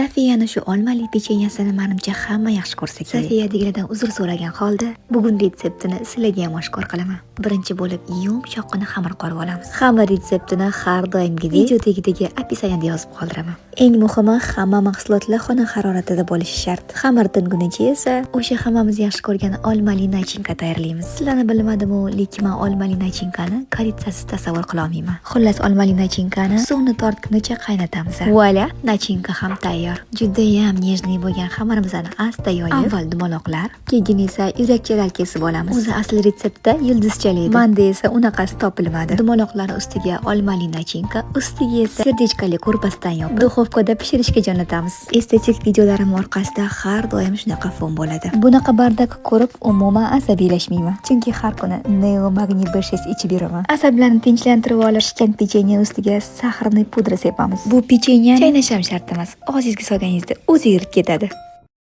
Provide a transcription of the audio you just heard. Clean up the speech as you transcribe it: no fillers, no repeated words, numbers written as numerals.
Safiyani shu olmali pechenyasini menimcha hamma yaxshi ko'rsa kerak. Safiya degiladan uzr so'ragan holda bugun retseptini sizlarga ham oshkor qilaman. Birinchi bo'lib yumshoqqina xamir qorib olamiz. Xamir retseptini har doimgidek video tagidagi opisiyaniyada yozib qoldiraman. Eng muhimi, hamma mahsulotlar xona haroratida bo'lishi shart. Xamir tingunicha esa o'sha hammamiz yaxshi ko'rgan olmali nachinka tayyorlaymiz. Sizlarni bilmadim-u, lekin men olmali nachinkani koritsasiz tasavvur qila olmayman. Xullas, olmali nachinkani suvni tortgunicha qaynatamiz. Voila, nachinka ham tayyor. Judayam nejniy bo'lgan xamirimizni asta yoyib, avval dumaloqlar, keyin esa yurakchalar kesib olamiz. O'zi asl retseptda yulduzchali edi. Menda esa unaqasi topilmadi. Dumaloqlar ustiga olmali nachinka, ustiga esa serdechkali ko'rpasdan yopib, duxovkada pishirishga jo'natamiz. Estetik videolarim orqasida har doim shunaqa fon bo'ladi. Bunaqa bardak ko'rib umuman asabiylashmayman, chunki har kuni Neo Magniy B6 ichib yuraman. Asablarni tinchlantirib olish pishgan pechenye ustiga saxarni pudra sepamiz. Bu pechenya chaynasham shart emas. Og'zingizga solganingizda o'zi yurib ketadi.